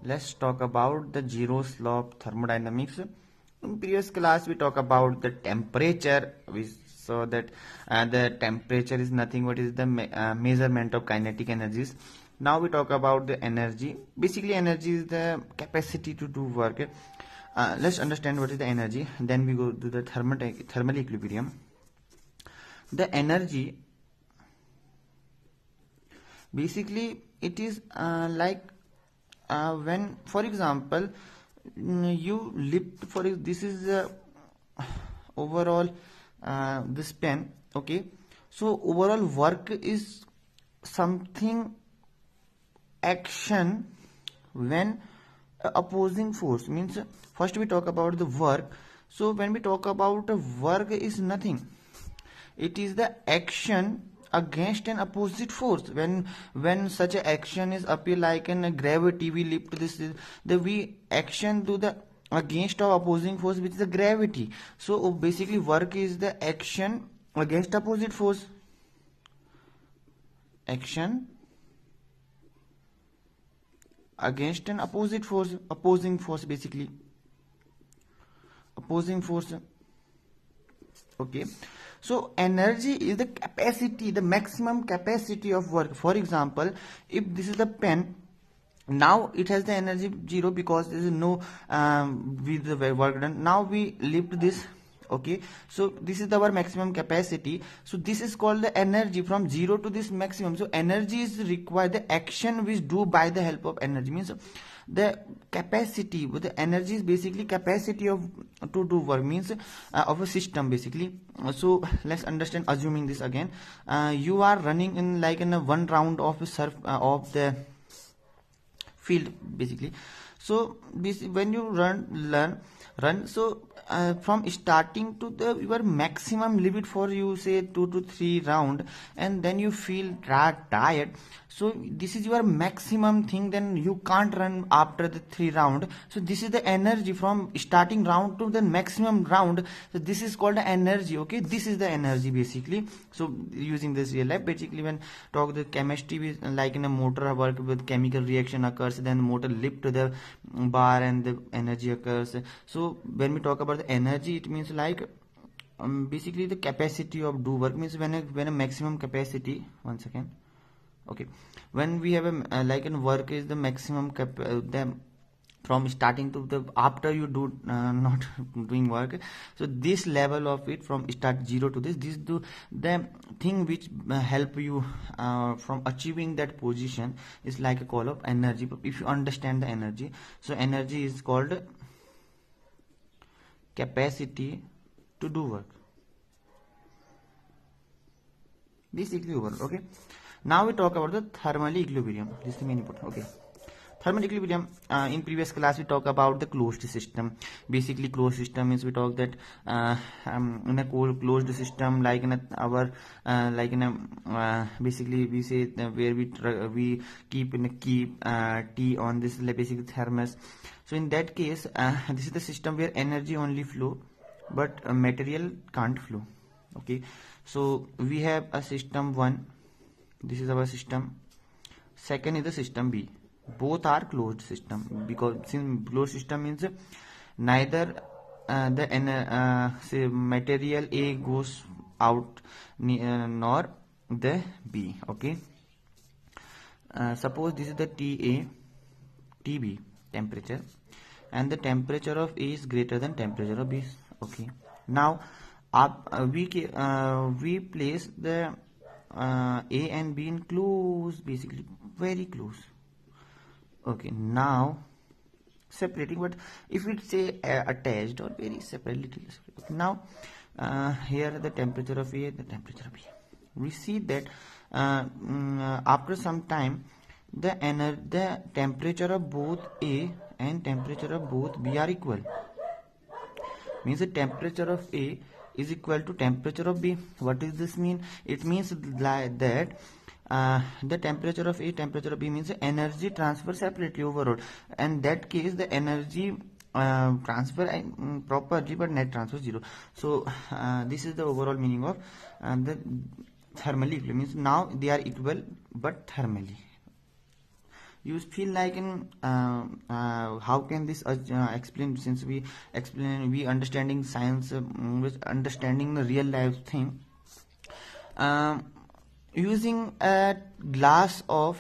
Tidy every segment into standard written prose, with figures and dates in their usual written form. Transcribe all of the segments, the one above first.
let's talk about the zero slope thermodynamics. In previous class we talk about the temperature. We saw that the temperature is nothing but is the measurement of kinetic energies. Now we talk about the energy. Basically energy is the capacity to do work. Let's understand what is the energy, then we go to the thermal equilibrium. The energy, basically it is when, for example, you lift, for this is the overall this pen, okay. So overall work is something action when opposing force, means first we talk about the work. So when we talk about work is nothing, it is the action against an opposite force. When such a action is appear like in a gravity, we lift this, the we action to the against our opposing force, which is the gravity. So basically work is the action against opposite force, action against an opposite force, opposing force, basically opposing force, okay. So energy is the capacity, the maximum capacity of work. For example, if this is the pen, now it has the energy 0 because there is no with the work done. Now we lift this, okay. So this is our maximum capacity. So this is called the energy from 0 to this maximum. So energy is required, the action which do by the help of energy, means the capacity with the energy is basically capacity of to do work, means of a system, basically. So let's understand, assuming this again, you are running in like in a one round of surf of the field, basically. So this, when you run, so from starting to the your maximum limit for, you say 2 to 3 round, and then you feel tired. So this is your maximum thing, then you can't run after the 3 round. So this is the energy from starting round to the maximum round. So this is called the energy, okay. This is the energy, basically. So using this real life, basically when talk the chemistry, like in a motor work with chemical reaction occurs, then motor lift to the bar and the energy occurs. So when we talk about the energy, it means like basically the capacity of do work, means when a maximum capacity, one second, okay, when we have a like in work is the maximum the from starting to the after you do not doing work. So this level of it from start 0 to this do the thing which help you from achieving that position is like a call of energy, if you understand the energy. So energy is called capacity to do work, basically overall, okay. Now we talk about the thermal equilibrium. This is the main important, okay. Thermal equilibrium, in previous class we talk about the closed system. Basically closed system means we talk that in a closed system, like in our like in a basically we say where we keep in a T on this basically thermos. So in that case this is the system where energy only flow but material can't flow, okay. So we have a system 1, this is our system. Second is the system B. Both are closed system, because since closed system means neither say material A goes out nor the B, okay. Suppose this is the TB temperature, and the temperature of A is greater than temperature of B, okay. Now we place the A and B in close, basically very close, okay. Now separating, but if we say attached or very separate, little separate. Now here the temperature of A, the temperature of B, we see that after some time the temperature of both A and temperature of both B are equal, means the temperature of A is equal to temperature of B. What does this mean? It means like that the temperature of A, temperature of B means the energy transfer separately overall, and that case the energy transfer properly, but net transfer 0. So this is the overall meaning of the thermally equal, means now they are equal but thermally. you feel like in how can this explain, since we understanding science with understanding the real life thing. Using a glass of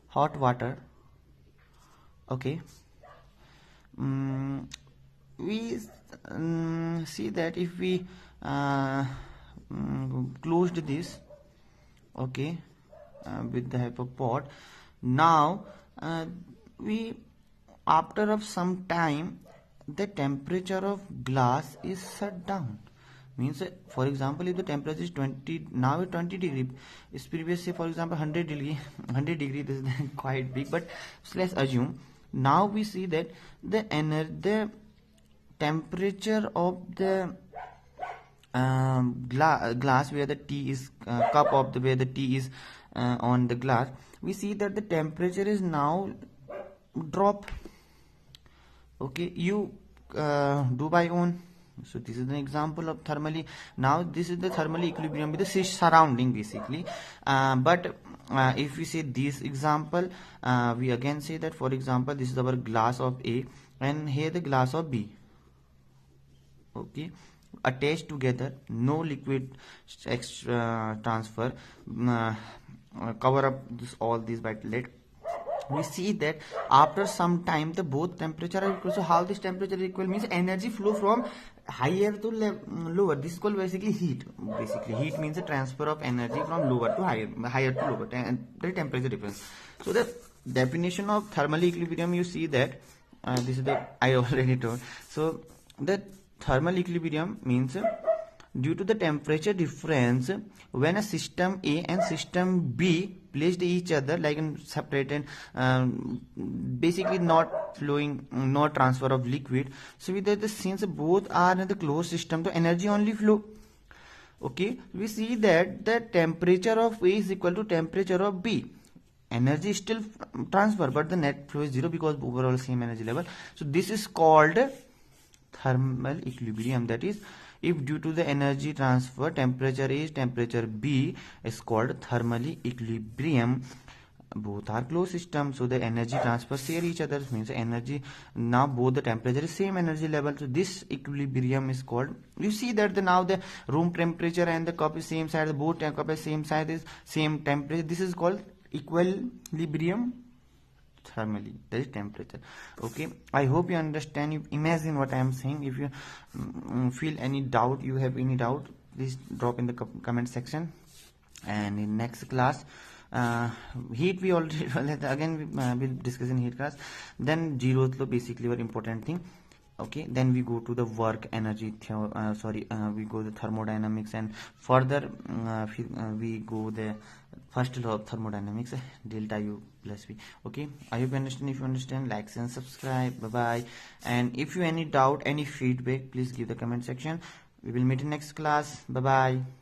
hot water, okay, we see that if we closed this, okay, with the help of pot, now we after of some time the temperature of glass is shut down. Means for example, if the temperature is 20, now 20 degree, is previously for example 100 degree. 100 degree, this is quite big, but so let's assume now we see that the temperature of the glass where the tea is cup of the where the tea is on the glass, we see that the temperature is now drop. Okay, you do by own. So this is an example of thermally. Now this is the thermal equilibrium with the surrounding basically. But if we say this example, we again say that, for example, this is our glass of A and here the glass of B. Okay, attached together, no liquid transfer, cover up all these by lid. We see that after some time the both temperature are equal. So how this temperature is equal means energy flow from higher to lower. This is called basically heat. Basically heat means the transfer of energy from lower to higher to lower, and the temperature difference. So the definition of thermal equilibrium, you see that this is the I already told. So the thermal equilibrium means due to the temperature difference when a system A and system B placed each other like in separated, basically not flowing, no transfer of liquid. So with that, since both are in the closed system, the energy only flow. Okay, we see that the temperature of A is equal to temperature of B. Energy still transfer, but the net flow is zero because overall same energy level. So this is called thermal equilibrium. That is, if due to the energy transfer temperature A is temperature B is called thermal equilibrium. Both are closed system, so the energy transfer share each other, means energy, now both the temperature is same energy level. So this equilibrium is called, you see that now the room temperature and the cup is same side, the both cup is same side, is same temperature. This is called equilibrium thermally, that is temperature. Okay, I hope you understand, you imagine what I am saying. If you feel any doubt, you have any doubt, please drop in the comment section. And in next class, heat we already again we'll discuss in heat class. Then zeroth law, basically very important thing. Okay, then we go to the work energy we go the thermodynamics, and further we go the first law of thermodynamics, delta U plus V. Okay, I hope you understand. If you understand, like and subscribe. Bye bye. And if you any doubt, any feedback, please give the comment section. We will meet in next class. Bye bye.